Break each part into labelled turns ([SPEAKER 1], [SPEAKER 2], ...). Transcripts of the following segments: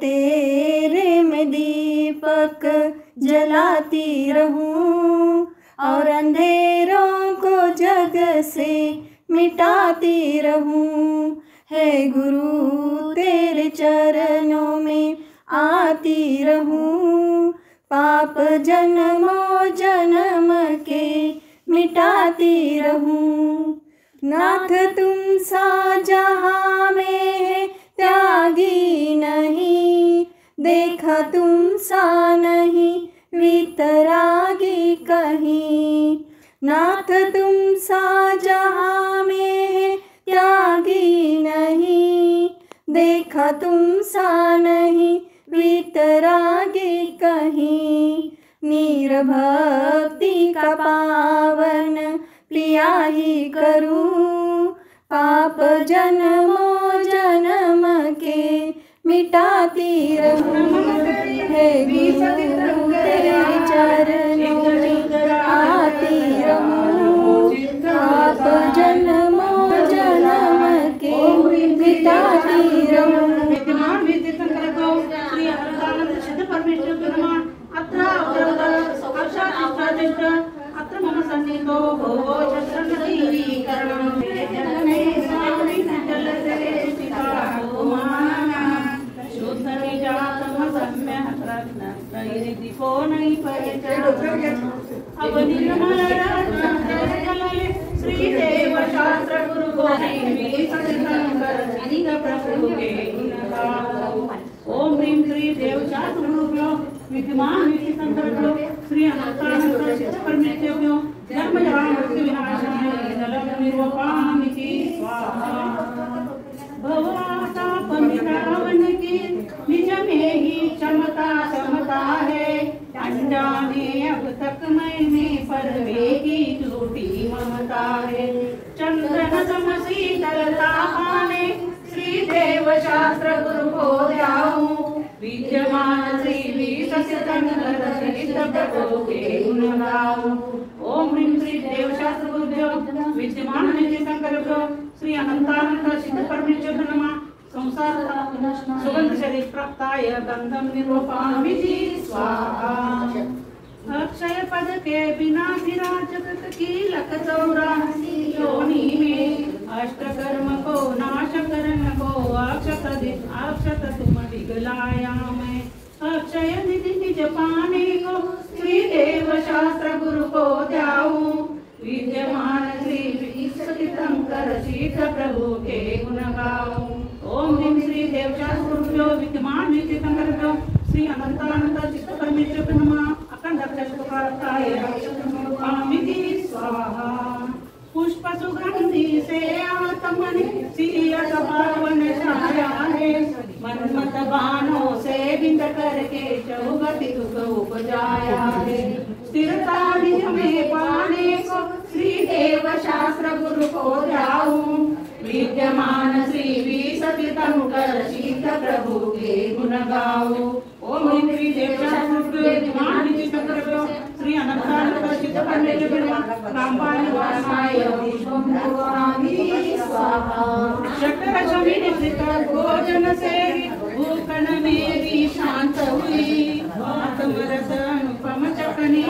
[SPEAKER 1] तेरे में दीपक जलाती रहूं और अंधेरों को जग से मिटाती रहूं। है गुरु तेरे चरणों में आती रहूं, पाप जन्मों जन्म के मिटाती रहूं। नाथ तुम सा जहाँ में है त्यागी नहीं, देखा तुम सा नहीं वितरागी कहीं। नाथ तुम सा जहाँ में है त्यागी नहीं, देखा तुम सा नहीं वितरागी कहीं। नीर भक्ति का पावन प्रिया ही करूं, पाप जन्मों जन्म के मिटाती रहूं। है गुरु तेरे चरणों में आती रहूं, पाप जन्मों जन्म के मिटाती रहूं।
[SPEAKER 2] अत्र मम सन्निधो भो चरणदीकरणं जगने स्वामी जलसे शुद्ध निजातम सम्यक् रत्नत्रयदीपो नहीं परिचरणम् अब निर्मलरत्नकलले श्रीदेव शास्त्र गुरु गोविंद सत्संगर प्रभु के गुणगाओ। ओम ह्रीं श्री देव शास्त्र गुरुभ्यो विद्यमान विधिशंकरभ्यो श्री अनंतानंद सिद्ध परमेश्वरभ्यो धर्मजरा मृत्यु विनाशाय नलं निर्वपामिति स्वाहा। भवतापमितावन की निज में ही क्षमता समता है, अनजाने अब तक मैंने परवे की झूठी ममता है। चंद्रन सम शीतलता पाने श्री देव शास्त्र गुरु को ध्याऊं, विद्यमान श्री प्रभु के गुण गाऊं। ओम ह्रीं श्री देव शास्त्र गुरुभ्यो विद्यमान विधिशंकरभ्यो श्री अनंतानंद सिद्ध परमेश्वर नमः। संसार सुगंध शरीर प्राप्ताय गंधम निरूपयामि स्वाहा। अक्षय पद के बिना विराज जगत की लख चौरासी योनि में, अष्ट कर्म को नाश करन को अक्षत तुम दिगलाया मैं। अक्षय निधि निज पाने को श्री देव शास्त्र गुरु को ध्याऊं, विद्यमान श्री सतीशंकर शीत प्रभु के गुण गाऊं। ओम ह्रीं श्री देव शास्त्र गुरुभ्यो विद्यमान विधिशंकरभ्यो श्री अनंतानंद सिद्ध परमेश्वर नमः। अखंड अक्षरप्राप्ताय रक्षामि स्वाहा। पुष्प सुगंधि से आत्मनि सियत पावन छाया है, मनमत बाणों से बिंद करके चौगति दुख उपजाया है। स्थिरता निज में पाने को श्री देव शास्त्र गुरु को ध्याऊं, विद्यमान श्री विसतीशंकर शीत प्रभु के गुण गाऊं। ओम ह्रीं श्री देव शास्त्र गुरुभ्यो विद्यमान विधिशंकरभ्यो श्री अनंतानंद सिद्ध परमेश्वर नमः। रामपाल वासाय विश्वं भगवानि स्वाहा। शक्र समित भोजन से भूखन मेरी शांत हुई, आत्मरस अनुपम चकनी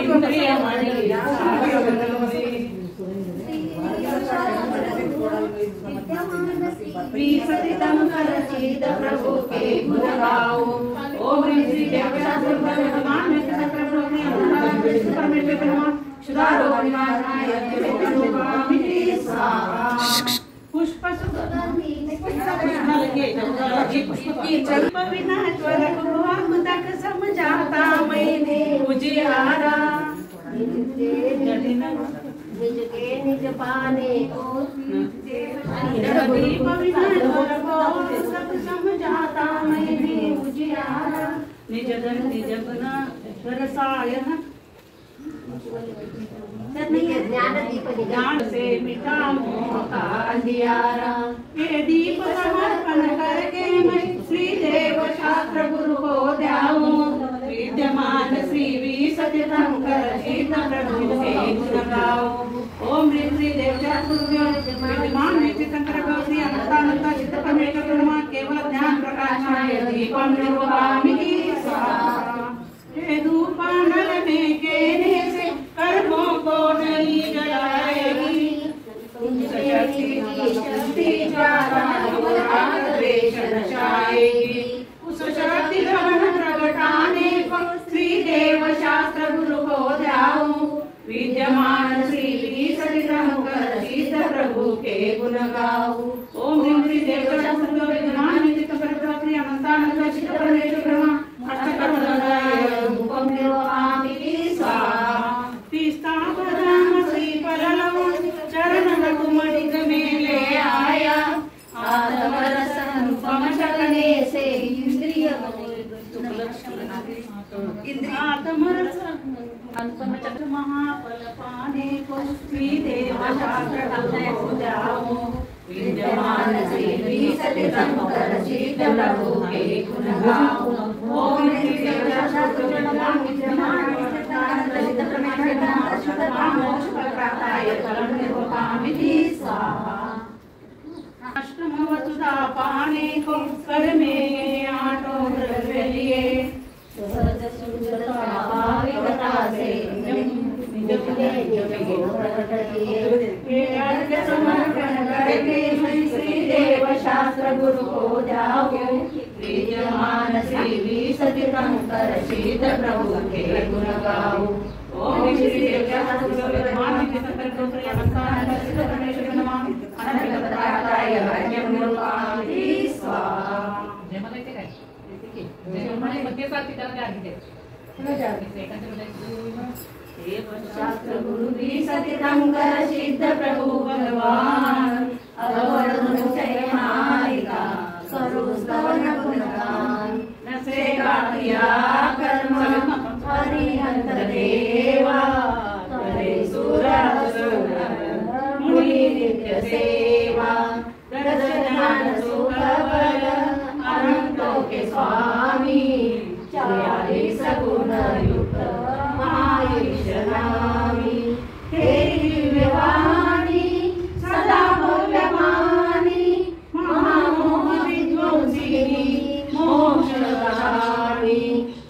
[SPEAKER 2] इंद्रिय मणि विसतीशंकर शीत प्रभु के गुण गाऊं। ओम ह्रीं श्री देव शास्त्र गुरुभ्यो विद्यमान विधिशंकरभ्यो श्री अनंतानंद सिद्ध परमेश्वर नमः। शुद्धारो निवारणाय विद्यामिति स्वाहा। पुष्प सुगंधि पुष्प बिना ज्वर को तक समझाता मैंने उजियारा। निज के निज पाने को दीप बिना ज्वर को सब समझाता मैंने उजियारा। निज धन निज गुण रसायन ज्ञान से मिटा मोह का अंधियारा। ये दीप समर्पण करके मैं श्री देव शास्त्र गुरु को ध्याऊं, विद्यमान श्री विसतीशंकर शीत प्रभु के गुण गाऊं। ओम ह्रीं श्री देव शास्त्र गुरुभ्यो विद्यमान विधिशंकरभ्यो श्री अनंतानंद अनंतानंद चित्त परमेश्वर नमः केवल ज्ञान प्रकाशाय दीपं निरूपयामि स्वाहा। ये धूप नलने के से कर्मों को नहीं जलाएगी, शक्ति ज्वाला द्वेष नशाएगी। उस शक्ति लहन प्रगटाने को श्री देव शास्त्र गुरु को ध्याऊं, विद्यमान श्री सतिशंकर सिद्ध प्रभु के गुण गाऊं। ओम ह्रीं श्री देव शास्त्र विद्यमान नित्य परब्रह्म अनंतानंद चित्त परमेश्वर नमः अष्टकर्मदाय रूपं निरूपयामि स्वाहा। तीर्थापदाम श्री परलव चरण कुमरिक में ले आया, आत्मरस अनुपम शकने से इंद्रिय आत्मरस अनुपम चक्र महाफल पाने को श्री देव शास्त्र को ध्याऊं, विद्यमान श्री सतिशंकर सिद्ध प्रभु के गुण गाऊं। ओम श्री देव शास्त्र विद्यमान सिद्ध परमेश्वर नमः मोक्ष प्रदाताय फलं निरूपयामि स्वाहा। अष्टम वसुधा पाने को कर में आठों द्रव्य लिए, सहज शुद्धता भाविकता से समर्पण करके श्री देव शास्त्र गुरु को ध्याऊं, विद्यमान श्री सतिशंकर सिद्ध प्रभु के गुण गाऊं। ओम श्री देव शास्त्र विद्यमान नित्य अनंतानंद सिद्ध परमेश्वर नमः अनंतपदार्थाय राज्यं निरूपयामि स्वाहा। शास्त्र गुरु सतिशंकर सिद्ध प्रभु भगवान, अवर्ण जय मालिका करो स्तवन गुणगान। न सेवा किया कर्म हरिहंत देवा, करे सुर मुनि नित्य सेवा। दर्शन सुख बल अनंतों के स्वामी, 40 गुण युक्त आयुष नामी। तेरी दिव्यवाणी सदा भव्यमानी, महामोह विध्वंसिनी मोक्षदायिनी।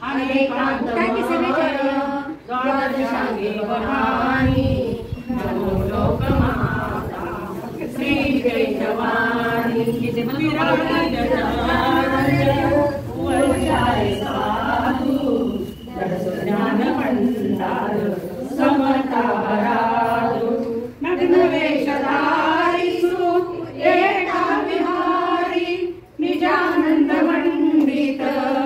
[SPEAKER 2] अनेकांत द्वादशांगी बहानी, नमो लोक माता श्री जयवाणी। ज्ञान भंडार समतारादु, नग्न वेशधारिषु एका विहारी। निजानंद मंडित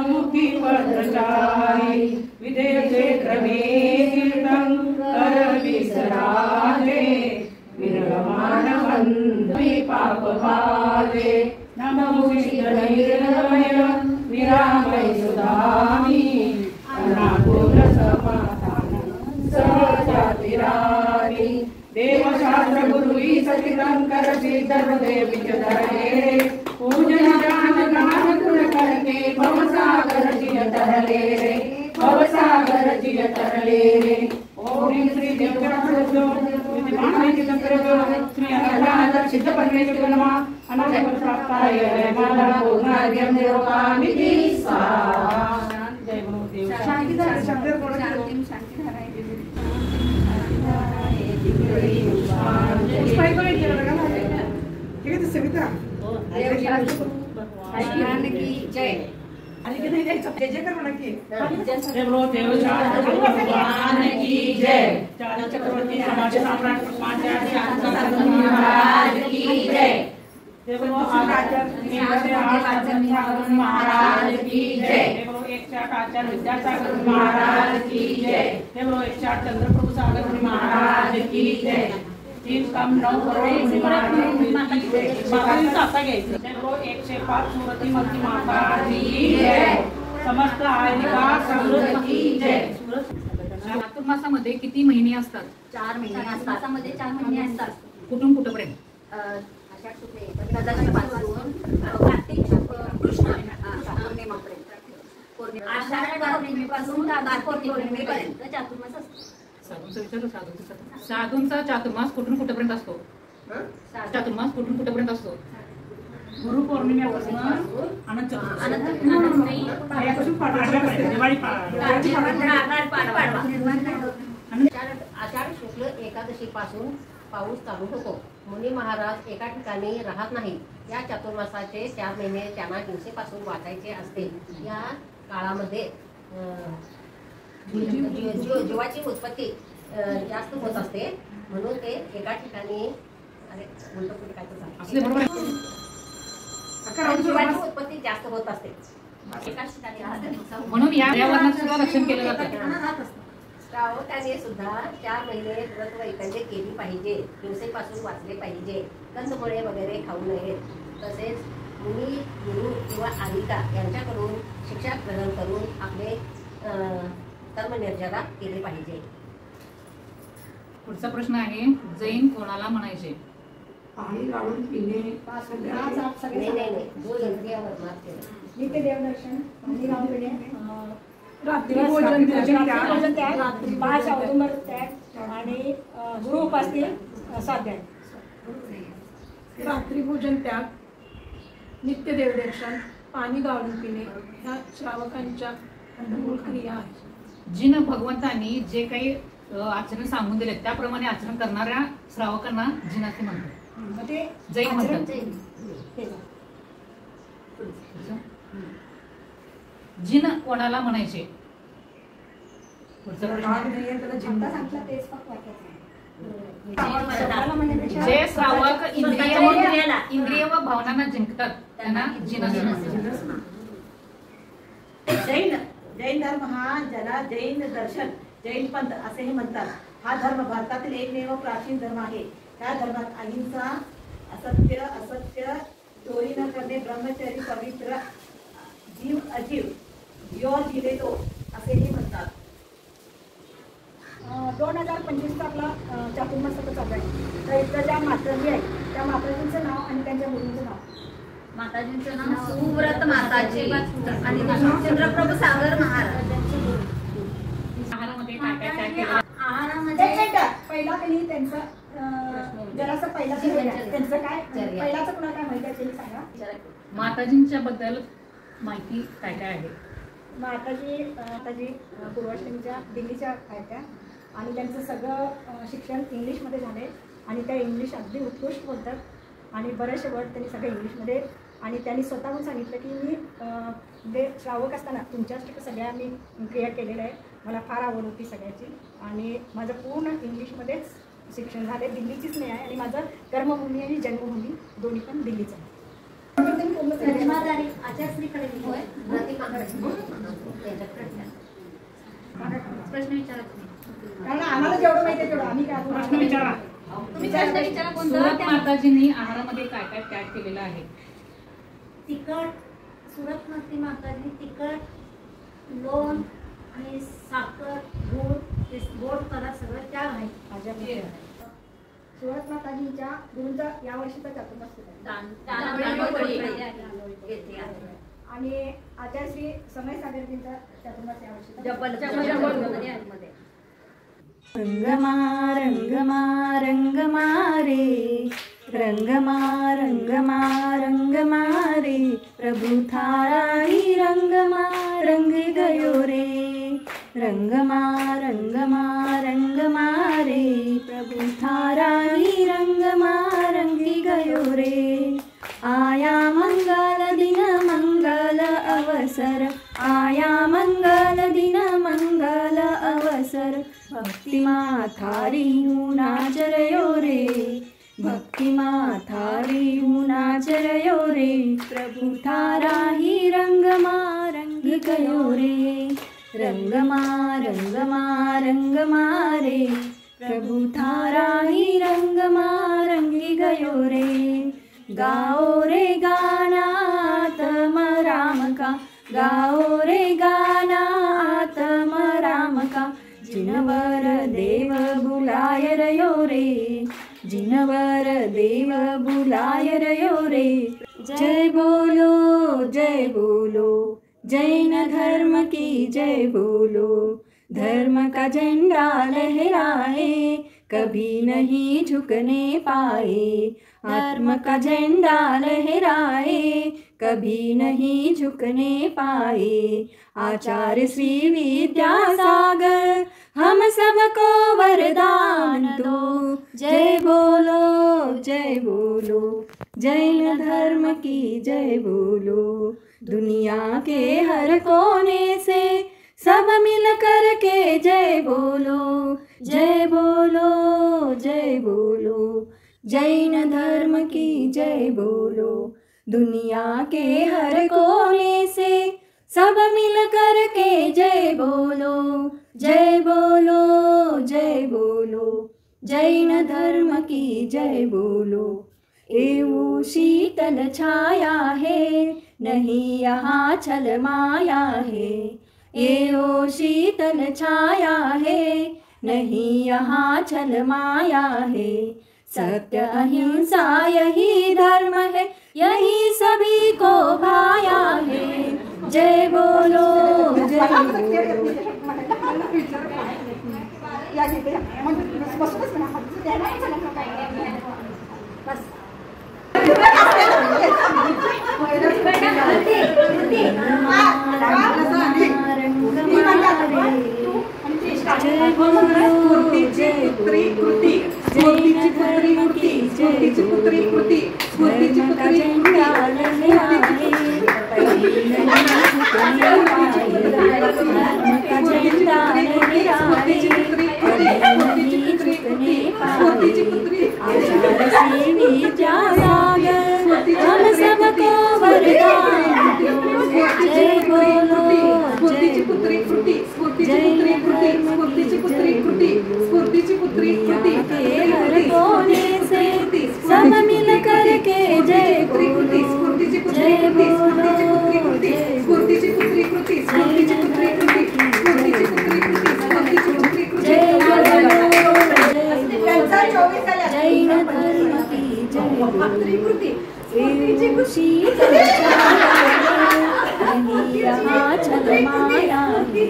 [SPEAKER 2] मुक्ति पदचारी, विदेह क्षेत्र में कीर्तन कर विसराजे। विरमान बंधु पाप भावे, नमो सिद्ध निर्भय निरामय सुधामी। अनाकुल समाधान सहजातिरानी, देव शास्त्र गुरु सतिशंकर सिद्ध हृदय विचरे। पूजन जान गान गुण करके भवसागर जिय तरले रे, भवसागर जिय तरले रे। ओम श्री देव शास्त्र विद्यमान नित्य श्री अनंतानंद सिद्ध परमेश्वर नमः अनंतपदार्थाय राज्यं निरूपयामि स्वाहा। जय गुरुदेव। शांति चक्रवर्ती समाज सम्राट महाराज की जय। महाराज की जय। 108 आचार्य विद्यासागर महाराज की जय। 108 चंद्रप्रभु सागर महाराज की जय। 3 कम 9 करोड़ आता घ्यायचं। 105 सुरती मती माता की जय। समस्त आयनिका समृद्धी की जय।
[SPEAKER 3] चातुर्मासामध्ये किती महिने असतात?
[SPEAKER 1] 4 महिने असतात। मासामध्ये 4 महिने असतात।
[SPEAKER 3] कुठून कुठपर्यंत?
[SPEAKER 1] आषाढ शुक्ल एकादशीपासून कार्तिक कृष्ण पौर्णिमापर्यंत। आषाढ पौर्णिमेपासून कार्तिक पौर्णिमेपर्यंत चातुर्मास असतो।
[SPEAKER 3] साधूंचा विचार साधूंचा चातुर्मास कुठून कुठपर्यंत असतो? चातुर्मास कुठून कुठपर्यंत असतो?
[SPEAKER 2] गुरुपौर्णिमेपासून अनंत चतुर्थीपासून दिवाळी
[SPEAKER 4] आषाढ शुक्ल एकादशी पासून पाऊस चालू होतो. मुनी महाराज एका ठिकाणी राहत नाही. या चातुर्मासाचे 4 महिने त्यांना हिंसेपासून वाचायचे असते. या काळामध्ये जीवाची उत्पत्ती जास्त होत असते. म्हणून ते एका ठिकाणी जीवाची उत्पत्ती जास्त होत असते. एकाच ठिकाणी
[SPEAKER 3] म्हणून या पर्यावरणाचं सुद्धा रक्षण केलं जातं.
[SPEAKER 4] श्रावकाने सुद्धा 4 महिने व्रत वैकल्य केली पाहिजे. हिंसेपासून वाचले पाहिजे. कंदमुळे वगैरे खाऊ नयेत. तसेच मुनी, गुरु किंवा आदिका यांच्याकडून शिक्षा ग्रहण करून आपले कर्मनिर्जरा केले पाहिजे.
[SPEAKER 3] पुढचा प्रश्न आहे, जैन कोणाला म्हणायचे?
[SPEAKER 2] पाणी गाळून पिणे.
[SPEAKER 4] नाही. जो इंद्रियावर मात केलं.
[SPEAKER 5] नित्य देवदर्शन, पाणी गाळून पिणे,
[SPEAKER 2] रात्री भोजन
[SPEAKER 5] त्याग, 5 औदुंबर त्याग आणि गुरु उपासने स्वाध्याय.
[SPEAKER 6] रात्री भोजन त्याग, नित्य देवदर्शन, पाणी गाळून पिणे ह्या श्रावकांच्या मूळ क्रिया आहेत.
[SPEAKER 3] जिन भगवंतांनी जे काही आचरण सांगून दिले त्याप्रमाणे आचरण करणाऱ्या श्रावकांना जिन असे म्हणतात. जैन म्हणतात. जिन कोणाला म्हणायचे? जे श्रावक इंद्रिय व भावनांना जिंकतात त्यांना जिन असे म्हणतात.
[SPEAKER 7] जैन धर्म हा ज्याला जैन दर्शन, जैन पंथ असेही म्हणतात. हा धर्म भारतातील एकमेव प्राचीन धर्म आहे. त्या धर्मात अहिंसा, असत्य, चोरी न करणे, ब्रह्मचर्य, पवित्र, जीव अजीव, यो जिले तो असेही म्हणतात.
[SPEAKER 5] 2025 आपला चातुर्मासाचा चालू आहे. तर इथं ज्या माताजी आहेत त्या माताजींचं नाव आणि त्यांच्या मुलींचं नाव.
[SPEAKER 1] माताजींचं नाव सुव्रत माताजी आणि चंद्रप्रभू सागर महाराज.
[SPEAKER 3] आहारामध्ये काय काय काय केलं?
[SPEAKER 1] आहारामध्ये
[SPEAKER 5] पहिला त्यांनी त्यांचं जरासं त्यांचं काय पहिलाचं कुणा काय माहिती आहे ते सांगा.
[SPEAKER 3] माताजींच्या बद्दल माहिती काय काय आहे?
[SPEAKER 5] माताजी पूर्वाश्रमीच्या दिल्लीच्या आहेत त्या आणि त्यांचं सगळं शिक्षण इंग्लिशमध्ये झाले आणि त्या इंग्लिश अगदी उत्कृष्ट बोलतात आणि बरेचसे वर्ड त्यांनी सगळे इंग्लिशमध्ये. आणि त्यांनी स्वतःहून सांगितलं की मी म्हणजे श्रावक असताना तुमच्यासाठी सगळ्या मी क्रिया केलेल्या आहे. मला फार आवड होती सगळ्याची आणि माझं पूर्ण इंग्लिशमध्येच शिक्षण झाले. दिल्लीचीच नाही आहे आणि माझं कर्मभूमी आणि जन्मभूमी दोन्ही पण दिल्लीचं आहे.
[SPEAKER 1] प्रश्न विचारा.
[SPEAKER 5] कारण आम्हाला जेवढं माहिती आहे तेवढं आम्ही काय
[SPEAKER 3] प्रश्न विचारा.
[SPEAKER 1] तुम्ही प्रश्न विचारा.
[SPEAKER 3] सुरत माताजींनी आहारामध्ये काय काय त्याग केलेला आहे?
[SPEAKER 1] तिखट, सुरत माताजी तिखट, लोण आणि साखर, गोड पदार्थ सगळं त्याग आहे.
[SPEAKER 5] सुरत माताजींच्या गुरूंचा या वर्षीचा चातुर्मास आणि आचार्य श्री समय सागरजींचा चातुर्मास या वर्षी.
[SPEAKER 8] रंगमा रंगमा रंगमा रे, रंगमा रंगमा रंगमा रे, प्रभु थारा ही रंगमा रंग गयो रे. रंगमा रंगमा रंगमा रे, प्रभु थारा ही रंगमा रंगी गयो रे. आया मंगल दिन मंगल अवसर, आया मंगल दिन मंगल अवसर, भक्ति माथारी हूँ नाचरयो रे, भक्ति माथारी हूँ नाचरयो रे. प्रभु थारा ही रंगमा रंग गयो रे. रंगमा रंगमा रंगमा रे, प्रभु थारा ही रंगमा रंगी गयो रे. गाओ रे गाना आत्म राम का, गाओ रे गाना आत्म राम का. जिनवर देव बुलाय रयो रे, जिनवर देव बुलाय रयो रे. जय बोलो जय बोलो, जैन धर्म की जय बोलो. धर्म का झंडा लहराए, कभी नहीं झुकने पाए, धर्म का झंडा लहराए, कभी नहीं झुकने पाए। आचार्य श्री विद्यासागर हम सबको वरदान दो, जय बोलो जय बोलो, जैन धर्म की जय बोलो। दुनिया के हर कोने से सब मिल कर के जय बोलो, जय बोलो जय बोलो, जैन धर्म की जय बोलो। दुनिया के हर कोने से सब मिल कर के जय बोलो, जय बोलो जय बोलो, जैन धर्म की जय बोलो। एवं शीतल छाया है, नहीं यहाँ छल माया है। एवं शीतल छाया है, नहीं यहाँ छल माया है। सत्य अहिंसा यही धर्म है, यही सभी को भाया है। जय बोलो जय बोलो। जय बोलो जय पुत्री कृती, स्फूर्तीची पुत्री कृती, स्फूर्तीची पुत्री कृती, स्फूर्तीची पुत्री कृती, स्फूर्तीची पुत्री आचार्य विद्यासागर हम सबको वरदान दो, जय बोलो स्फूर्तीची पुत्री कृती, स्फूर्तीची पुत्री कृती, स्फूर्तीची पुत्री कृती, स्फूर्तीची पुत्री कृती। हर कोने से सब मिल कर के जय बोलो, स्फूर्तीची पुत्री कृती, स्फूर्तीची पुत्री कृती, स्फूर्तीची पुत्री कृती, स्फूर्तीची पुत्री कृती, स्फूर्तीची पुत्री कृती, स्फूर्तीची पुत्री कृती। जय बोलो जैन धर्म की जय बोलो। एवं शीतल नहीं यहाँ छल माया है।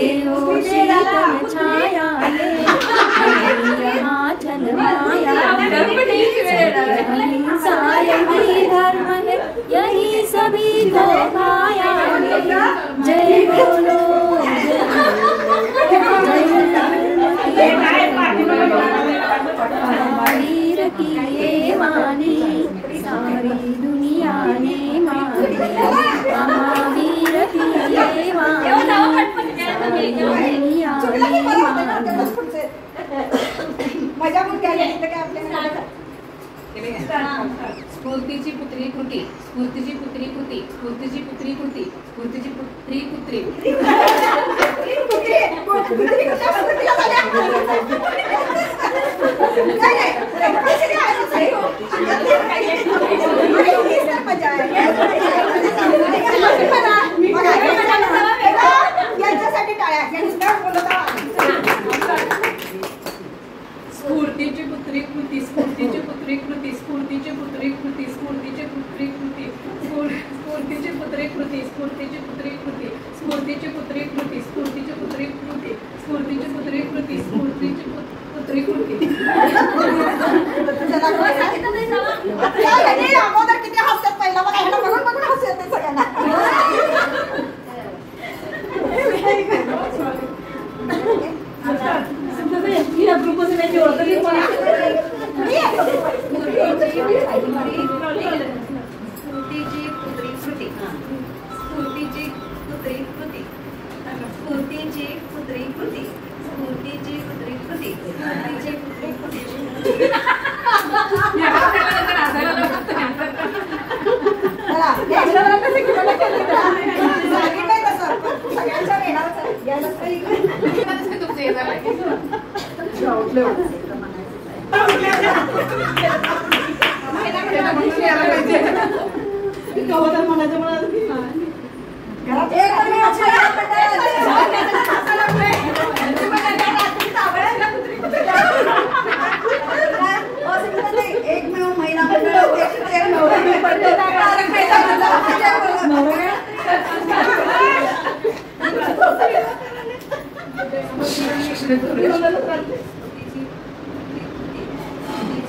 [SPEAKER 8] एवं शीतल छाया है, नहीं यहाँ छल माया है। अहिंसा यही धर्म है, यही सभी को भाया है। जय बोलो महावीर की ये वाणी सारी दुनिया ने मानी। महावीर की ये वाणी सारी दुनिया ने मानी।
[SPEAKER 3] स्फूर्तीची पुत्री कृती, स्फूर्तीची पुत्री कृती, स्फूर्तीची पुत्री कृती, स्फूर्तीची पुत्री पुत्री स्फूर्तीची पुत्री कृती, स्फूर्तीची पुत्री कृती, स्फूर्तीची पुत्री कृती, स्फूर्तीची पुत्री कृती, स्फूर्तीची पुत्री कृती, स्फूर्तीची पुत्री कृती, स्फूर्तीची पुत्री कृती, स्फूर्तीची पुत्री कृती, स्फूर्तीची पुत्री कृती, स्फूर्तीची पुत्री कृती।
[SPEAKER 7] अगोदर किती हसतात पहिला बघा, ह्याला बघून बघून हसू येते सगळ्यांना।
[SPEAKER 4] स्फूर्तीची पुत्री कृती, स्फूर्तीची पुत्री कृती, स्फूर्तीची पुत्री कृती, स्फूर्तीची पुत्री कृती, स्फूर्तीची पुत्री कृती।
[SPEAKER 7] सगळ्यांच्या वेळाच घ्यायलाच पाहिजे। एक मिळून महिला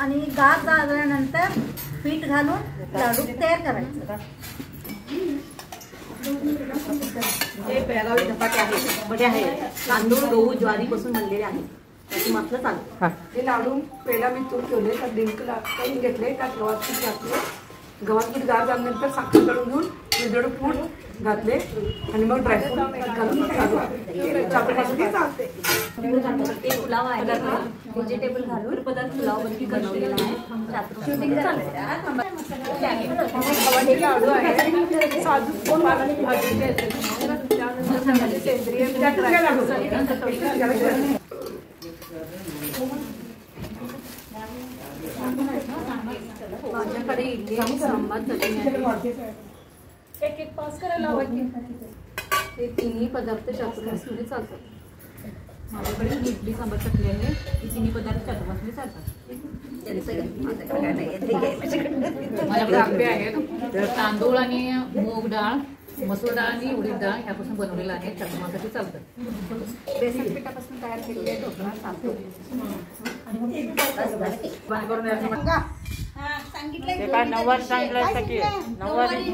[SPEAKER 1] आणि गार झाल्यानंतर पीठ घालून लाडू तयार करायचं.
[SPEAKER 7] हे बेळगावी धपाटे आहेत, बडे आहेत, तांदूळ गहू ज्वारीपासून बनलेले आहेत. त्याची म्हटलं चालतं.
[SPEAKER 6] हे लाडू पहिला मी तूप ठेवले, त्यात डिंक करून घेतले, त्यात गव्हात पीठ घातले, गव्हात पीठ गार झाल्यानंतर साखर काढून घेऊन वेलदोडे पूड घातले आणि मग ड्रायफ्रूट घालून चालते.
[SPEAKER 4] ते पुलाव आहे व्हेजिटेबल घालून पदार्थ पुलाव बनवलेला आहे.
[SPEAKER 6] लाडू आहे साजूक कोण भाजून सेंद्रिय
[SPEAKER 3] माझ्याकडे इडली आणि सांबार चटणी आहे.
[SPEAKER 6] एक पास करायला हवं की
[SPEAKER 3] हे तिन्ही पदार्थ चातुर्मासमध्ये चालतात. माझ्याकडे इडली सांबार चटणी आहे. हे तिन्ही पदार्थ चातुर्मासमध्ये चालतात.
[SPEAKER 9] माझ्याकडे आंबे आहेत. तांदूळ आणि मूग डाळ, मसूर डाळ आणि उडीद डाळ ह्यापासून बनवलेलं आहे. चातुर्मासाठी चालतात.
[SPEAKER 3] बेसन पिठापासून तयार केलेले ढोकळा चालतो.
[SPEAKER 2] नव्वद सांगितलं की
[SPEAKER 1] नऊवारी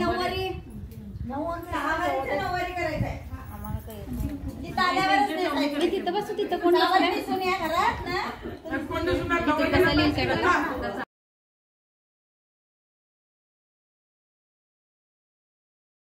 [SPEAKER 8] तिथं बसू, तिथं कोण